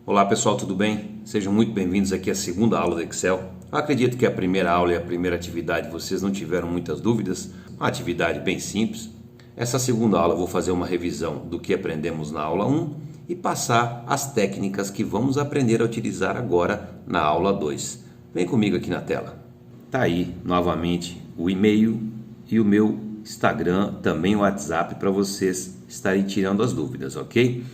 Olá pessoal, tudo bem? Sejam muito bem-vindos aqui à segunda aula do Excel. Eu acredito que a primeira aula e a primeira atividade vocês não tiveram muitas dúvidas, uma atividade bem simples. Essa segunda aula eu vou fazer uma revisão do que aprendemos na aula 1 e passar as técnicas que vamos aprender a utilizar agora na aula 2. Vem comigo aqui na tela. Tá aí novamente o e-mail e o meu Instagram, também o WhatsApp, para vocês estarem tirando as dúvidas, ok?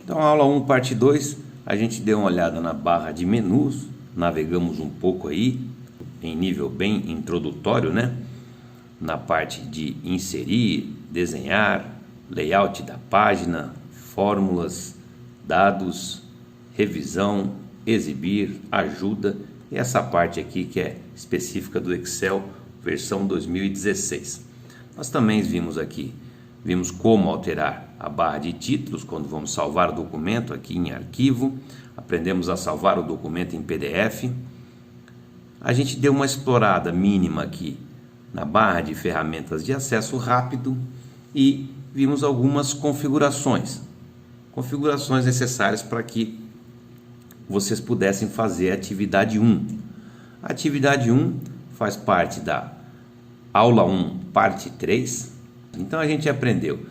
Então, aula 1, parte 2, a gente deu uma olhada na barra de menus, navegamos um pouco aí, em nível bem introdutório, né? Na parte de inserir, desenhar, layout da página, fórmulas, dados, revisão, exibir, ajuda, e essa parte aqui que é específica do Excel, versão 2016. Nós também vimos como alterar a barra de títulos quando vamos salvar o documento aqui em arquivo, aprendemos a salvar o documento em PDF. A gente deu uma explorada mínima aqui na barra de ferramentas de acesso rápido e vimos algumas configurações necessárias para que vocês pudessem fazer a atividade 1. A atividade 1 faz parte da aula 1, parte 3. Então a gente aprendeu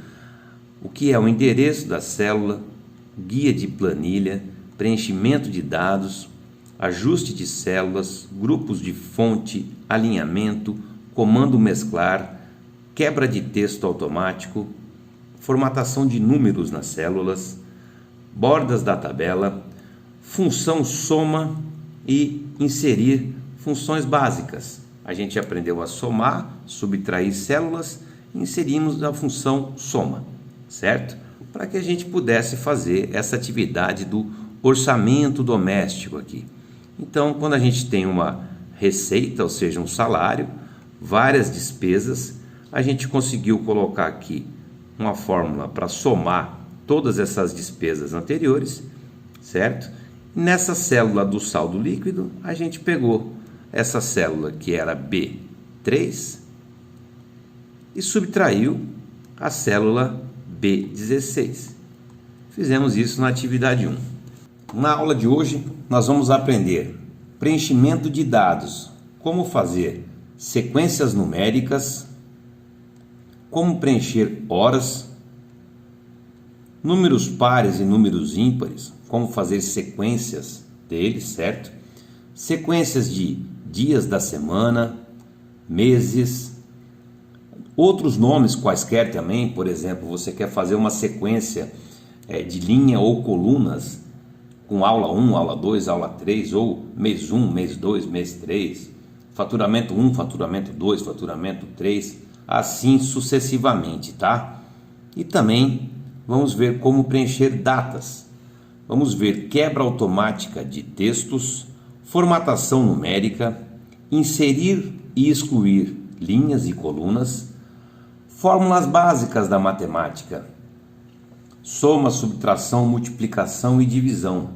o que é o endereço da célula, guia de planilha, preenchimento de dados, ajuste de células, grupos de fonte, alinhamento, comando mesclar, quebra de texto automático, formatação de números nas células, bordas da tabela, função soma e inserir funções básicas. A gente aprendeu a somar, subtrair células e inserimos a função soma, certo? Para que a gente pudesse fazer essa atividade do orçamento doméstico aqui. Então, quando a gente tem uma receita, ou seja, um salário, várias despesas, a gente conseguiu colocar aqui uma fórmula para somar todas essas despesas anteriores, certo? Nessa célula do saldo líquido, a gente pegou essa célula que era B3 e subtraiu a célula B16. Fizemos isso na atividade 1. Na aula de hoje, nós vamos aprender preenchimento de dados, como fazer sequências numéricas, como preencher horas, números pares e números ímpares, como fazer sequências deles, certo? Sequências de dias da semana, meses, outros nomes quaisquer também. Por exemplo, você quer fazer uma sequência de linha ou colunas com aula 1, aula 2, aula 3, ou mês 1, mês 2, mês 3, faturamento 1, faturamento 2, faturamento 3, assim sucessivamente, tá? E também vamos ver como preencher datas. Vamos ver quebra automática de textos, formatação numérica, inserir e excluir linhas e colunas, fórmulas básicas da matemática, soma, subtração, multiplicação e divisão.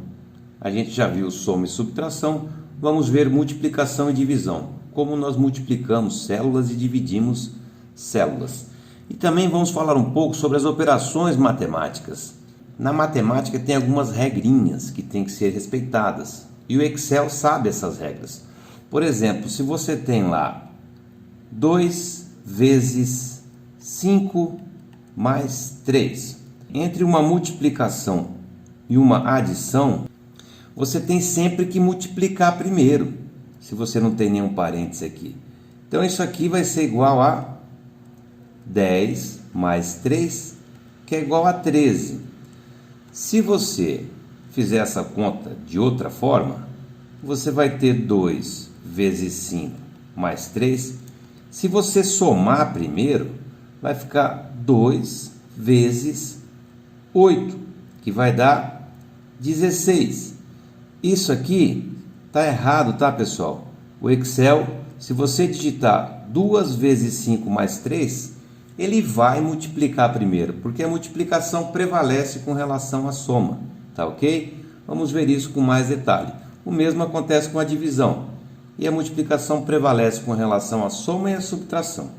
A gente já viu soma e subtração, vamos ver multiplicação e divisão, como nós multiplicamos células e dividimos células. E também vamos falar um pouco sobre as operações matemáticas. Na matemática tem algumas regrinhas que têm que ser respeitadas e o Excel sabe essas regras. Por exemplo, se você tem lá 2 vezes 5 mais 3, entre uma multiplicação e uma adição, você tem sempre que multiplicar primeiro, se você não tem nenhum parênteses aqui. Então isso aqui vai ser igual a 10 mais 3, que é igual a 13. Se você fizer essa conta de outra forma, você vai ter 2 vezes 5 mais 3. Se você somar primeiro, vai ficar 2 vezes 8, que vai dar 16. Isso aqui está errado, tá, pessoal? O Excel, se você digitar 2 vezes 5 mais 3, ele vai multiplicar primeiro, porque a multiplicação prevalece com relação à soma, tá ok? Vamos ver isso com mais detalhe. O mesmo acontece com a divisão, e a multiplicação prevalece com relação à soma e à subtração.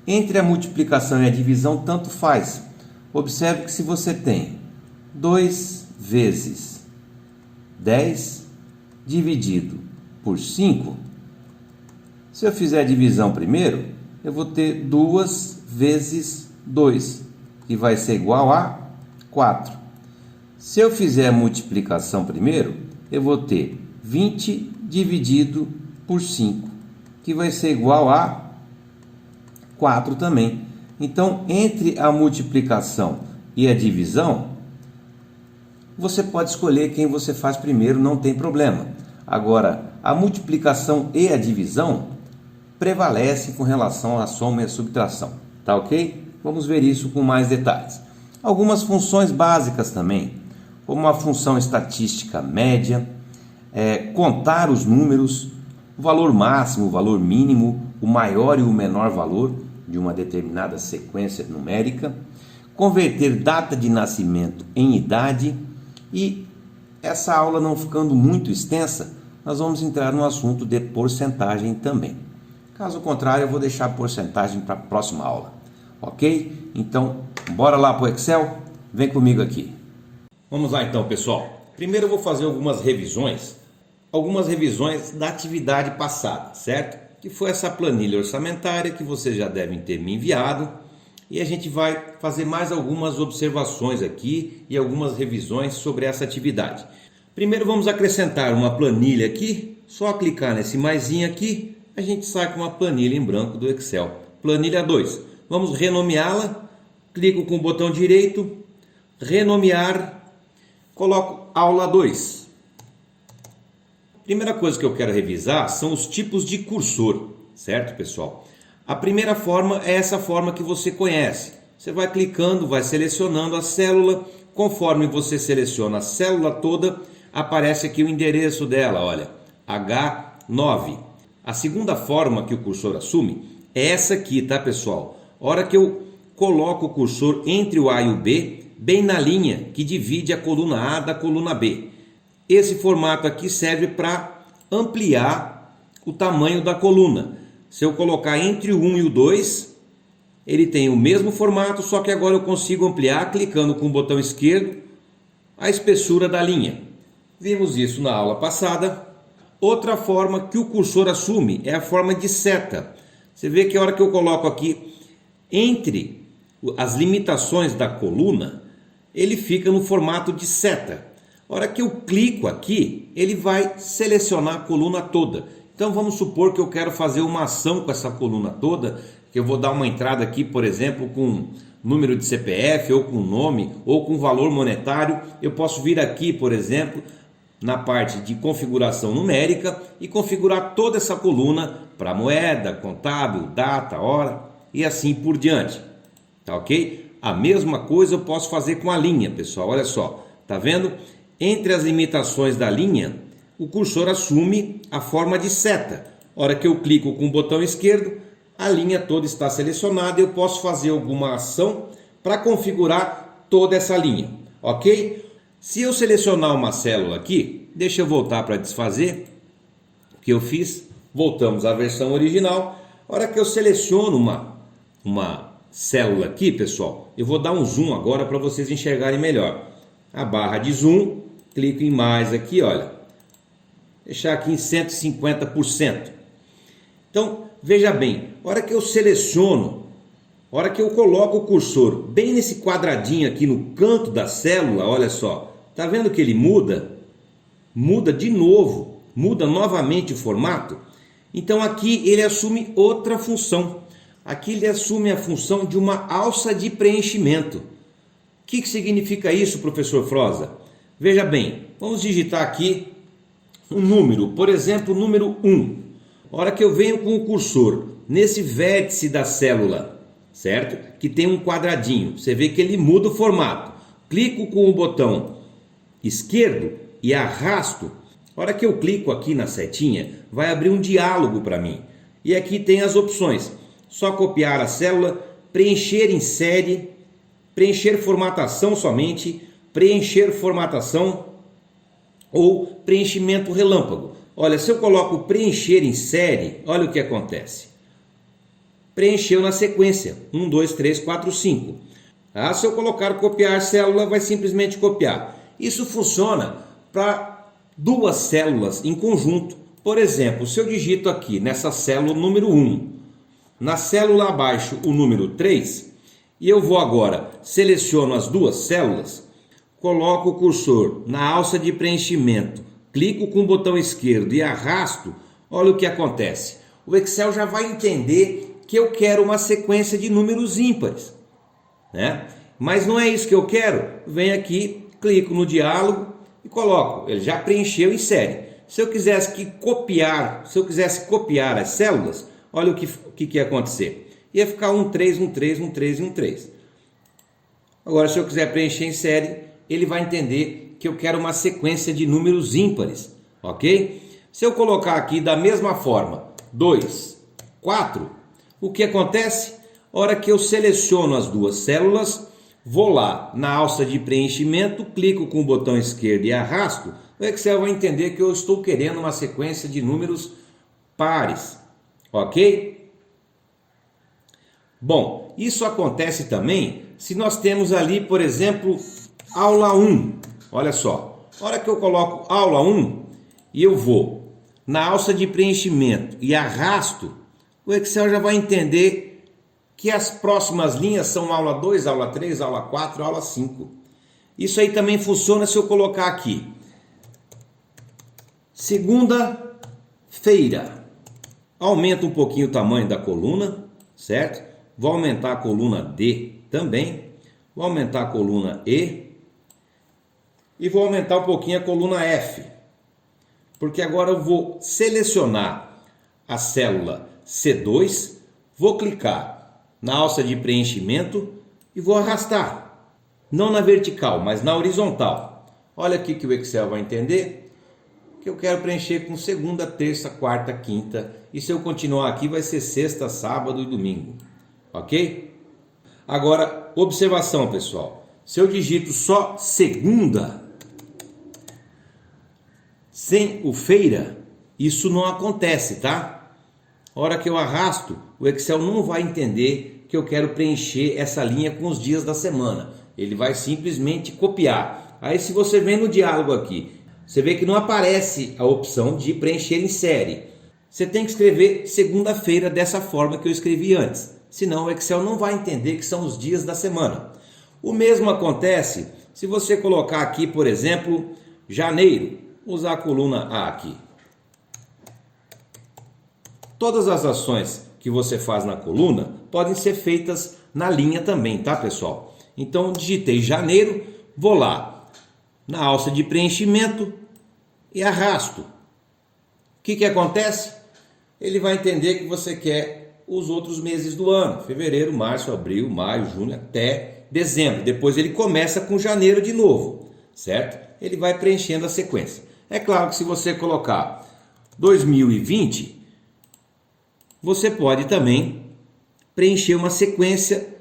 Entre a multiplicação e a divisão, tanto faz. Observe que se você tem 2 vezes 10 dividido por 5. Se eu fizer a divisão primeiro, eu vou ter 2 vezes 2, que vai ser igual a 4. Se eu fizer a multiplicação primeiro, eu vou ter 20 dividido por 5, que vai ser igual a 4 também. Então, entre a multiplicação e a divisão, você pode escolher quem você faz primeiro, não tem problema. Agora, a multiplicação e a divisão prevalecem com relação à soma e à subtração, tá ok? Vamos ver isso com mais detalhes. Algumas funções básicas também, como a função estatística média, contar os números, o valor máximo, o valor mínimo, o maior e o menor valor de uma determinada sequência numérica, converter data de nascimento em idade. E essa aula não ficando muito extensa, nós vamos entrar no assunto de porcentagem também. Caso contrário, eu vou deixar a porcentagem para a próxima aula, ok? Então, bora lá para o Excel? Vem comigo aqui. Vamos lá então, pessoal. Primeiro eu vou fazer algumas revisões da atividade passada, certo? Que foi essa planilha orçamentária que vocês já devem ter me enviado. E a gente vai fazer mais algumas observações aqui e algumas revisões sobre essa atividade. Primeiro vamos acrescentar uma planilha aqui, só clicar nesse maisinho aqui, a gente sai com uma planilha em branco do Excel. Planilha 2, vamos renomeá-la, clico com o botão direito, renomear, coloco aula 2. Primeira coisa que eu quero revisar são os tipos de cursor, certo, pessoal? A primeira forma é essa forma que você conhece. Você vai clicando, vai selecionando a célula. Conforme você seleciona a célula toda, aparece aqui o endereço dela, olha, H9. A segunda forma que o cursor assume é essa aqui, tá, pessoal? A hora que eu coloco o cursor entre o A e o B, bem na linha que divide a coluna A da coluna B. Esse formato aqui serve para ampliar o tamanho da coluna. Se eu colocar entre o 1 e o 2, ele tem o mesmo formato, só que agora eu consigo ampliar clicando com o botão esquerdo a espessura da linha. Vimos isso na aula passada. Outra forma que o cursor assume é a forma de seta. Você vê que a hora que eu coloco aqui entre as limitações da coluna, ele fica no formato de seta. A hora que eu clico aqui, ele vai selecionar a coluna toda. Então vamos supor que eu quero fazer uma ação com essa coluna toda, que eu vou dar uma entrada aqui, por exemplo, com número de CPF, ou com nome, ou com valor monetário. Eu posso vir aqui, por exemplo, na parte de configuração numérica e configurar toda essa coluna para moeda, contábil, data, hora e assim por diante. Tá ok? A mesma coisa eu posso fazer com a linha, pessoal. Olha só, tá vendo? Entre as limitações da linha, o cursor assume a forma de seta. A hora que eu clico com o botão esquerdo, a linha toda está selecionada e eu posso fazer alguma ação para configurar toda essa linha, ok? Se eu selecionar uma célula aqui, deixa eu voltar para desfazer o que eu fiz. Voltamos à versão original. A hora que eu seleciono uma célula aqui, pessoal, eu vou dar um zoom agora para vocês enxergarem melhor. A barra de zoom, clico em mais aqui, olha. Deixar aqui em 150%. Então, veja bem, a hora que eu seleciono, a hora que eu coloco o cursor bem nesse quadradinho aqui no canto da célula, olha só, tá vendo que ele muda? Muda de novo, muda novamente o formato. Então aqui ele assume outra função. Aqui ele assume a função de uma alça de preenchimento. O que significa isso, professor Froza? Veja bem, vamos digitar aqui um número, por exemplo, o número 1. A hora que eu venho com o cursor nesse vértice da célula, certo? Que tem um quadradinho, você vê que ele muda o formato. Clico com o botão esquerdo e arrasto. A hora que eu clico aqui na setinha, vai abrir um diálogo para mim. E aqui tem as opções. Só copiar a célula, preencher em série, preencher formatação somente, preencher formatação ou preenchimento relâmpago. Olha, se eu coloco preencher em série, olha o que acontece. Preencheu na sequência, 1, 2, 3, 4, 5. Se eu colocar copiar célula, vai simplesmente copiar. Isso funciona para duas células em conjunto. Por exemplo, se eu digito aqui nessa célula número 1, na célula abaixo o número 3, e eu vou agora, seleciono as duas células, coloco o cursor na alça de preenchimento, clico com o botão esquerdo e arrasto, olha o que acontece. O Excel já vai entender que eu quero uma sequência de números ímpares, né? Mas não é isso que eu quero. Venho aqui, clico no diálogo e coloco. Ele já preencheu em série. Se eu quisesse copiar as células, olha o que ia acontecer. Ia ficar 1, 3, 1, 3, 1, 3 e 1, 3. Agora, se eu quiser preencher em série, ele vai entender que eu quero uma sequência de números ímpares, ok? Se eu colocar aqui da mesma forma, 2, 4, o que acontece? A hora que eu seleciono as duas células, vou lá na alça de preenchimento, clico com o botão esquerdo e arrasto, o Excel vai entender que eu estou querendo uma sequência de números pares, ok? Bom, isso acontece também se nós temos ali, por exemplo, aula 1. Olha só, a hora que eu coloco aula 1 e eu vou na alça de preenchimento e arrasto, o Excel já vai entender que as próximas linhas são aula 2, aula 3, aula 4, aula 5. Isso aí também funciona se eu colocar aqui segunda-feira. Aumenta um pouquinho o tamanho da coluna, certo? Vou aumentar a coluna D também. Vou aumentar a coluna E. E vou aumentar um pouquinho a coluna F. Porque agora eu vou selecionar a célula C2. Vou clicar na alça de preenchimento e vou arrastar. Não na vertical, mas na horizontal. Olha aqui que o Excel vai entender que eu quero preencher com segunda, terça, quarta, quinta. E se eu continuar aqui vai ser sexta, sábado e domingo. Ok? Agora, observação, pessoal. Se eu digito só segunda, sem o feira, isso não acontece, tá? A hora que eu arrasto, o Excel não vai entender que eu quero preencher essa linha com os dias da semana. Ele vai simplesmente copiar. Aí se você vem no diálogo aqui, você vê que não aparece a opção de preencher em série. Você tem que escrever segunda-feira dessa forma que eu escrevi antes. Senão o Excel não vai entender que são os dias da semana. O mesmo acontece se você colocar aqui, por exemplo, janeiro. Usar a coluna A aqui. Todas as ações que você faz na coluna podem ser feitas na linha também, tá, pessoal? Então, digitei janeiro, vou lá na alça de preenchimento e arrasto. O que acontece? Ele vai entender que você quer os outros meses do ano, fevereiro, março, abril, maio, junho, até dezembro. Depois ele começa com janeiro de novo, certo? Ele vai preenchendo a sequência. É claro que se você colocar 2020, você pode também preencher uma sequência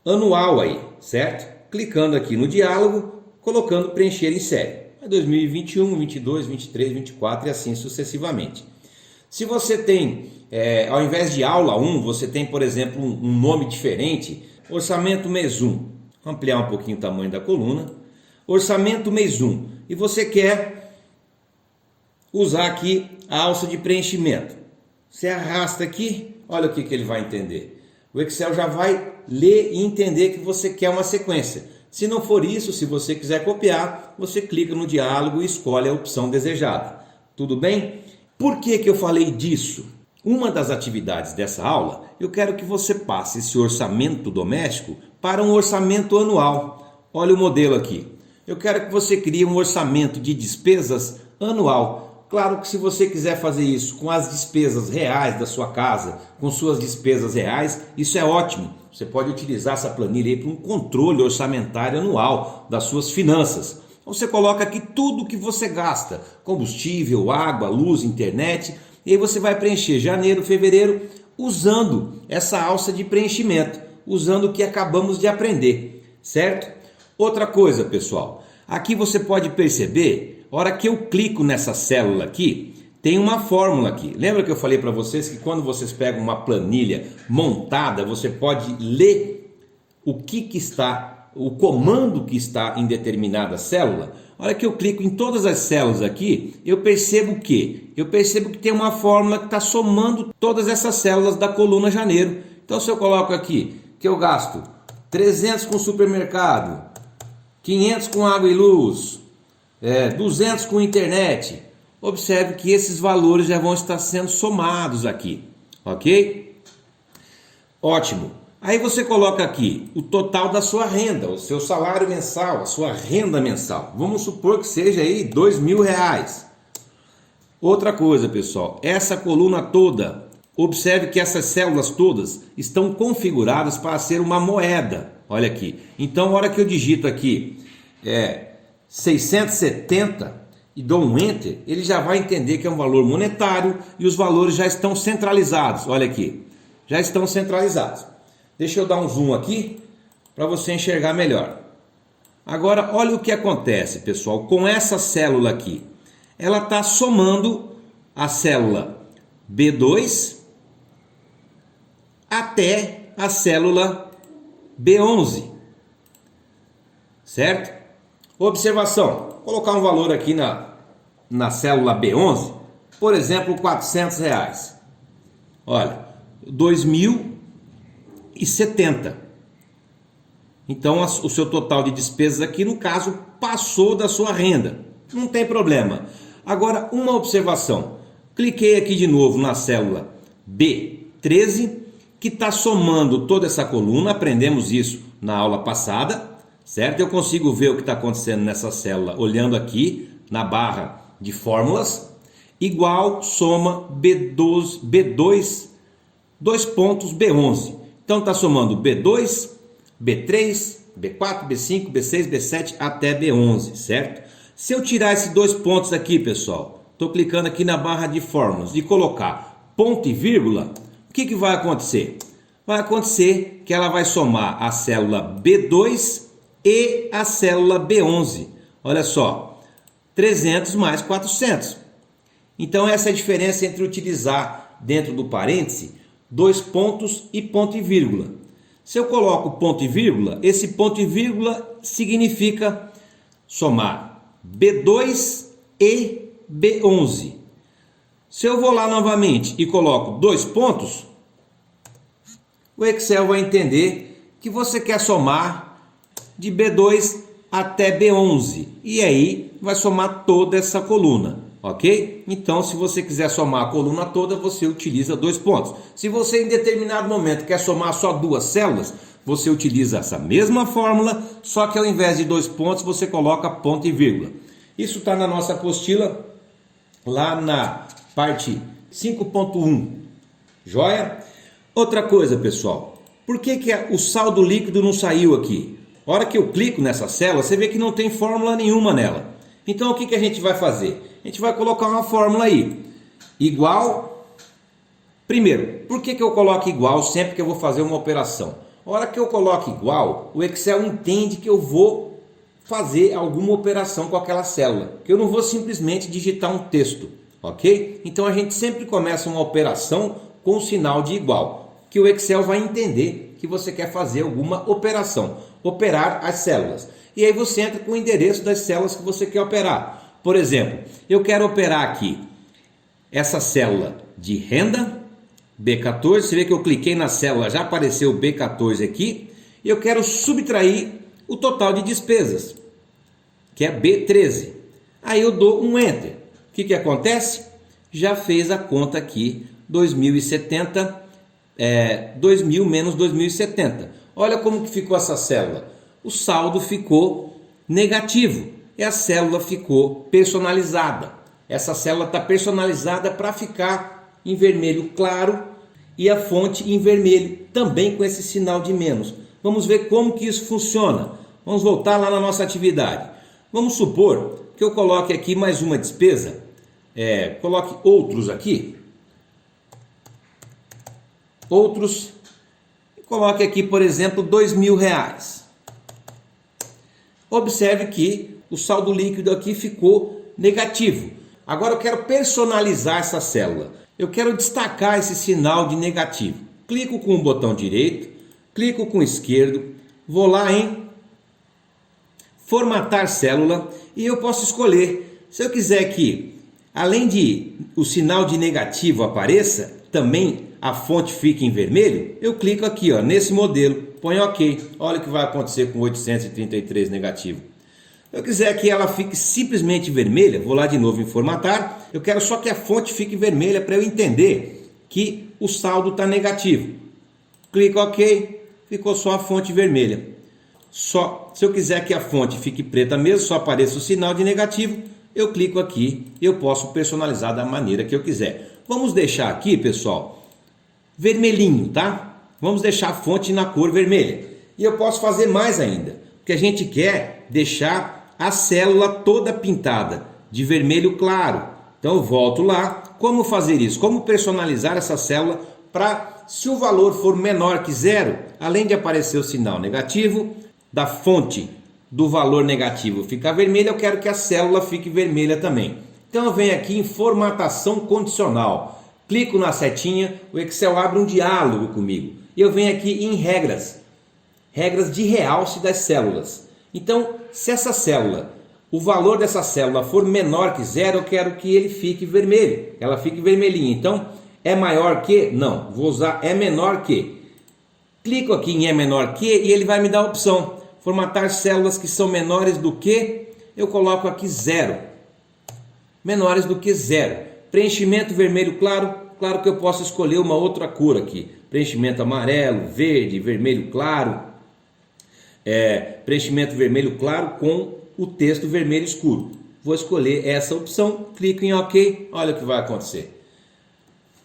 anual aí, certo? Clicando aqui no diálogo, colocando preencher em série. 2021, 22, 23, 24 e assim sucessivamente. Se você tem, ao invés de aula 1, você tem, por exemplo, um nome diferente, orçamento mês 1. Vou ampliar um pouquinho o tamanho da coluna. Orçamento mês 1. E você quer usar aqui a alça de preenchimento. Você arrasta aqui, olha o que ele vai entender. O Excel já vai ler e entender que você quer uma sequência. Se não for isso, se você quiser copiar, você clica no diálogo e escolhe a opção desejada. Tudo bem? Por que eu falei disso? Uma das atividades dessa aula, eu quero que você passe esse orçamento doméstico para um orçamento anual. Olha o modelo aqui. Eu quero que você crie um orçamento de despesas anual. Claro que se você quiser fazer isso com as despesas reais da sua casa, com suas despesas reais, isso é ótimo. Você pode utilizar essa planilha aí para um controle orçamentário anual das suas finanças. Você coloca aqui tudo que você gasta, combustível, água, luz, internet, e aí você vai preencher janeiro, fevereiro, usando essa alça de preenchimento, usando o que acabamos de aprender, certo? Outra coisa, pessoal, aqui você pode perceber, a hora que eu clico nessa célula aqui, tem uma fórmula aqui. Lembra que eu falei para vocês que quando vocês pegam uma planilha montada, você pode ler o comando que está em determinada célula? hora que eu clico em todas as células aqui, eu percebo o quê? Eu percebo que tem uma fórmula que está somando todas essas células da coluna janeiro. Então se eu coloco aqui que eu gasto 300 com supermercado, 500 com água e luz, 200 com internet, observe que esses valores já vão estar sendo somados aqui, ok? Ótimo. Aí você coloca aqui o total da sua renda, o seu salário mensal, a sua renda mensal. Vamos supor que seja aí R$2.000. Outra coisa, pessoal, essa coluna toda, observe que essas células todas estão configuradas para ser uma moeda. Olha aqui. Então, na hora que eu digito aqui 670 e dou um Enter, ele já vai entender que é um valor monetário e os valores já estão centralizados. Olha aqui, já estão centralizados. Deixa eu dar um zoom aqui para você enxergar melhor. Agora, olha o que acontece, pessoal, com essa célula aqui. Ela está somando a célula B2 até a célula B11. Certo? Observação. Vou colocar um valor aqui na célula B11. Por exemplo, R$400. Olha, 2.070. Então o seu total de despesas aqui, no caso, passou da sua renda. Não tem problema. Agora, uma observação. Cliquei aqui de novo na célula B13, que está somando toda essa coluna. Aprendemos isso na aula passada, certo? Eu consigo ver o que está acontecendo nessa célula olhando aqui na barra de fórmulas. Igual soma B2, 2 pontos B11. Então está somando B2, B3, B4, B5, B6, B7 até B11, certo? Se eu tirar esses 2 pontos aqui, pessoal, estou clicando aqui na barra de fórmulas e colocar ponto e vírgula, o que vai acontecer? Vai acontecer que ela vai somar a célula B2 e a célula B11. Olha só, 300 mais 400. Então essa é a diferença entre utilizar dentro do parêntese 2 pontos e ponto e vírgula. Se eu coloco ponto e vírgula, esse ponto e vírgula significa somar B2 e B11. Se eu vou lá novamente e coloco 2 pontos, o Excel vai entender que você quer somar de B2 até B11. E aí vai somar toda essa coluna. Ok? Então, se você quiser somar a coluna toda, você utiliza 2 pontos. Se você em determinado momento quer somar só 2 células, você utiliza essa mesma fórmula, só que ao invés de 2 pontos, você coloca ponto e vírgula. Isso está na nossa apostila, lá na parte 5.1. Joia? Outra coisa, pessoal. Por que o saldo líquido não saiu aqui? A hora que eu clico nessa célula, você vê que não tem fórmula nenhuma nela. Então, o que a gente vai fazer? A gente vai colocar uma fórmula aí, igual, primeiro, por que eu coloco igual sempre que eu vou fazer uma operação? A hora que eu coloco igual, o Excel entende que eu vou fazer alguma operação com aquela célula, que eu não vou simplesmente digitar um texto, ok? Então a gente sempre começa uma operação com o sinal de igual, que o Excel vai entender que você quer fazer alguma operação, operar as células. E aí você entra com o endereço das células que você quer operar. Por exemplo, eu quero operar aqui essa célula de renda, B14. Você vê que eu cliquei na célula, já apareceu B14 aqui. E eu quero subtrair o total de despesas, que é B13. Aí eu dou um Enter. O que acontece? Já fez a conta aqui, 2.070, 2.000 menos 2.070. Olha como que ficou essa célula. O saldo ficou negativo. E a célula ficou personalizada. Essa célula está personalizada para ficar em vermelho claro e a fonte em vermelho, também com esse sinal de menos. Vamos ver como que isso funciona. Vamos voltar lá na nossa atividade. Vamos supor que eu coloque aqui mais uma despesa. Coloque outros aqui. Outros. Coloque aqui, por exemplo, R$2.000. Observe que o saldo líquido aqui ficou negativo. Agora eu quero personalizar essa célula. Eu quero destacar esse sinal de negativo. Clico com o botão direito, clico com o esquerdo, vou lá em formatar célula e eu posso escolher. Se eu quiser que, além de o sinal de negativo apareça, também a fonte fique em vermelho, eu clico aqui, ó, nesse modelo, ponho OK. Olha o que vai acontecer com 833 negativo. Se eu quiser que ela fique simplesmente vermelha, vou lá de novo em formatar. Eu quero só que a fonte fique vermelha para eu entender que o saldo está negativo. Clico OK, ficou só a fonte vermelha. Se eu quiser que a fonte fique preta mesmo, só apareça o sinal de negativo, eu clico aqui e eu posso personalizar da maneira que eu quiser. Vamos deixar aqui, pessoal, vermelhinho, tá? Vamos deixar a fonte na cor vermelha. E eu posso fazer mais ainda, porque a gente quer deixar a célula toda pintada de vermelho claro. Então eu volto lá. Como fazer isso? Como personalizar essa célula para, se o valor for menor que 0, além de aparecer o sinal negativo, da fonte do valor negativo ficar vermelha, eu quero que a célula fique vermelha também. Então eu venho aqui em formatação condicional. Clico na setinha, o Excel abre um diálogo comigo. E eu venho aqui em regras. Regras de realce das células. Então, se essa célula, o valor dessa célula for menor que 0, eu quero que ele fique vermelho. Ela fique vermelhinha. Então, é maior que? Não. Vou usar é menor que. Clico aqui em é menor que e ele vai me dar a opção. Formatar células que são menores do que, eu coloco aqui 0. Menores do que 0. Preenchimento vermelho claro. Claro que eu posso escolher uma outra cor aqui. Preenchimento amarelo, verde, vermelho claro. Preenchimento vermelho claro com o texto vermelho escuro. Vou escolher essa opção, clico em OK, olha o que vai acontecer.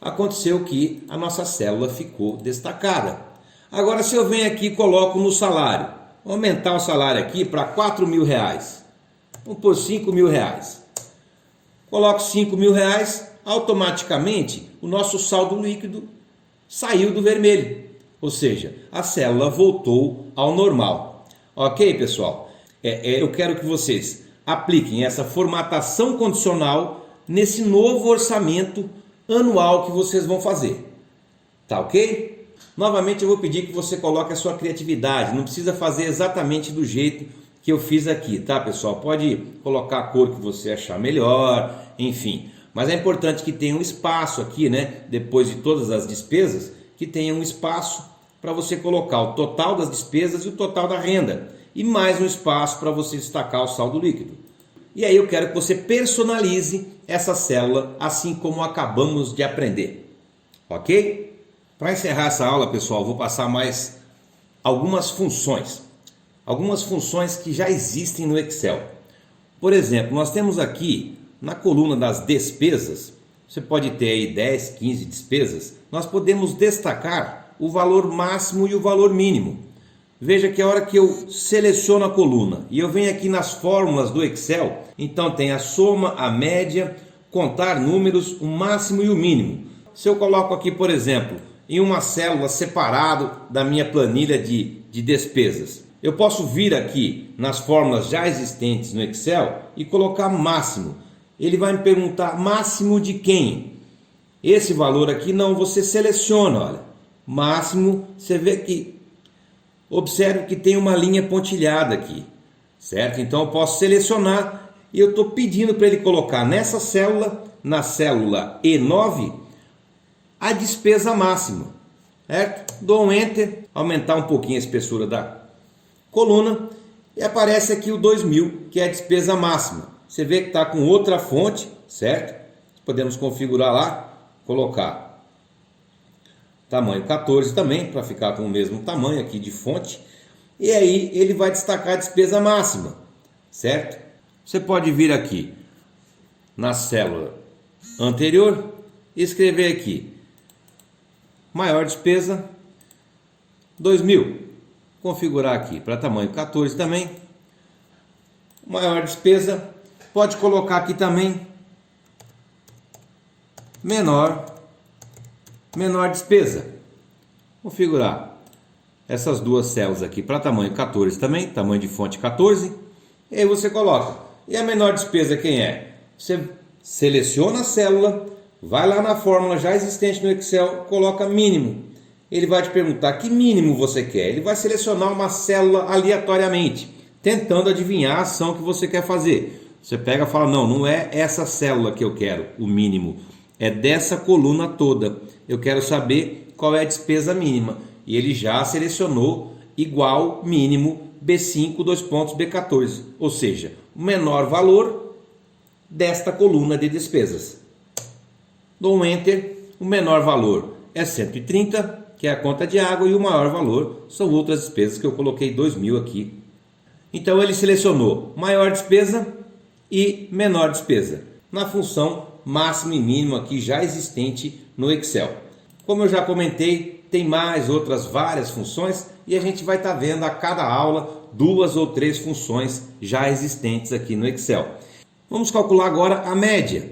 Aconteceu que a nossa célula ficou destacada. Agora, se eu venho aqui e coloco no salário, vou aumentar o salário aqui para R$4.000. Vamos pôr R$5.000. Coloco R$5.000, automaticamente o nosso saldo líquido saiu do vermelho. Ou seja, a célula voltou ao normal. Ok, pessoal? Eu quero que vocês apliquem essa formatação condicional nesse novo orçamento anual que vocês vão fazer. Tá ok? Novamente eu vou pedir que você coloque a sua criatividade. Não precisa fazer exatamente do jeito que eu fiz aqui, tá, pessoal? Pode colocar a cor que você achar melhor, enfim. Mas é importante que tenha um espaço aqui, né? Depois de todas as despesas, que tenha um espaço para você colocar o total das despesas e o total da renda. E mais um espaço para você destacar o saldo líquido. E aí eu quero que você personalize essa célula, assim como acabamos de aprender. Ok? Para encerrar essa aula, pessoal, vou passar mais algumas funções. Algumas funções que já existem no Excel. Por exemplo, nós temos aqui na coluna das despesas, você pode ter aí 10, 15 despesas, nós podemos destacar o valor máximo e o valor mínimo. Veja que a hora que eu seleciono a coluna e eu venho aqui nas fórmulas do Excel, então tem a soma, a média, contar números, o máximo e o mínimo. Se eu coloco aqui, por exemplo, em uma célula separado da minha planilha de despesas, eu posso vir aqui nas fórmulas já existentes no Excel e colocar máximo. Ele vai me perguntar máximo de quem? Esse valor aqui não, você seleciona, olha. Máximo, você vê que, observe que tem uma linha pontilhada aqui, certo? Então eu posso selecionar e eu estou pedindo para ele colocar nessa célula, na célula E9, a despesa máxima, certo? Dou um Enter, aumentar um pouquinho a espessura da coluna e aparece aqui o 2.000, que é a despesa máxima. Você vê que está com outra fonte, certo? Podemos configurar lá, colocar tamanho 14 também, para ficar com o mesmo tamanho aqui de fonte. E aí ele vai destacar a despesa máxima, certo? Você pode vir aqui na célula anterior e escrever aqui maior despesa 2.000. Configurar aqui para tamanho 14 também. Maior despesa, pode colocar aqui também menor despesa. Configurar essas duas células aqui para tamanho 14 também, tamanho de fonte 14. E aí você coloca. E a menor despesa quem é? Você seleciona a célula, vai lá na fórmula já existente no Excel, coloca mínimo. Ele vai te perguntar que mínimo você quer. Ele vai selecionar uma célula aleatoriamente. tentando adivinhar a ação que você quer fazer. Você pega e fala, não é essa célula que eu quero, o mínimo, é dessa coluna toda. Eu quero saber qual é a despesa mínima. E ele já selecionou igual mínimo B5, B14. Ou seja, o menor valor desta coluna de despesas. Dou um Enter, o menor valor é 130, que é a conta de água, e o maior valor são outras despesas que eu coloquei 2.000 aqui. Então ele selecionou maior despesa e menor despesa na função máximo e mínimo aqui já existente no Excel. Como eu já comentei, tem mais outras várias funções e a gente vai estar vendo a cada aula 2 ou 3 funções já existentes aqui no Excel. Vamos calcular agora a média.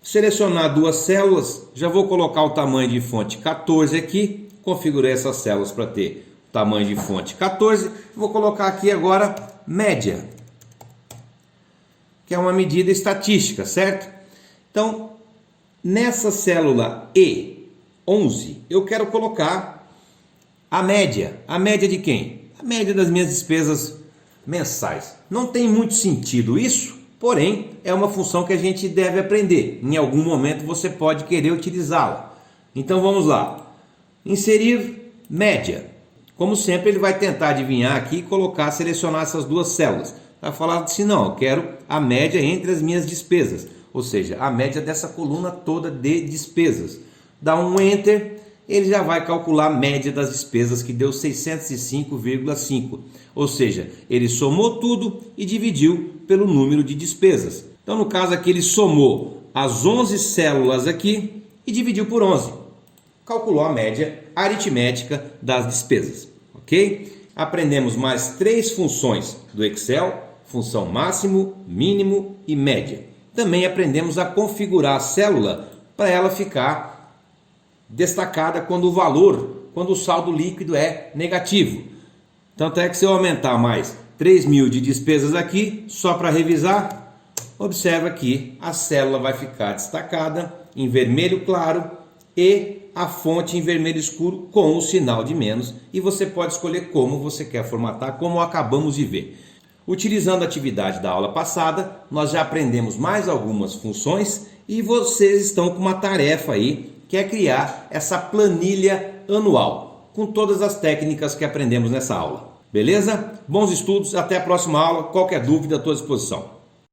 Selecionar 2 células, já vou colocar o tamanho de fonte 14 aqui, configurei essas células para ter o tamanho de fonte 14, vou colocar aqui agora média, que é uma medida estatística, certo? Então, nessa célula E11, eu quero colocar a média. A média de quem? A média das minhas despesas mensais. Não tem muito sentido isso, porém, é uma função que a gente deve aprender. Em algum momento você pode querer utilizá-la. Então, vamos lá. Inserir média. Como sempre, ele vai tentar adivinhar aqui e selecionar essas 2 células. Vai falar assim, não, eu quero a média entre as minhas despesas. Ou seja, a média dessa coluna toda de despesas. Dá um Enter, ele já vai calcular a média das despesas, que deu 605,5. Ou seja, ele somou tudo e dividiu pelo número de despesas. Então, no caso aqui, ele somou as 11 células aqui e dividiu por 11. Calculou a média aritmética das despesas. Ok? Aprendemos mais 3 funções do Excel: função máximo, mínimo e média. Também aprendemos a configurar a célula para ela ficar destacada quando o saldo líquido é negativo. Tanto é que se eu aumentar mais 3.000 de despesas aqui, só para revisar, observa que a célula vai ficar destacada em vermelho claro e a fonte em vermelho escuro com o sinal de menos, e você pode escolher como você quer formatar, como acabamos de ver. Utilizando a atividade da aula passada, nós já aprendemos mais algumas funções e vocês estão com uma tarefa aí, que é criar essa planilha anual, com todas as técnicas que aprendemos nessa aula. Beleza? Bons estudos, até a próxima aula. Qualquer dúvida, à tua disposição.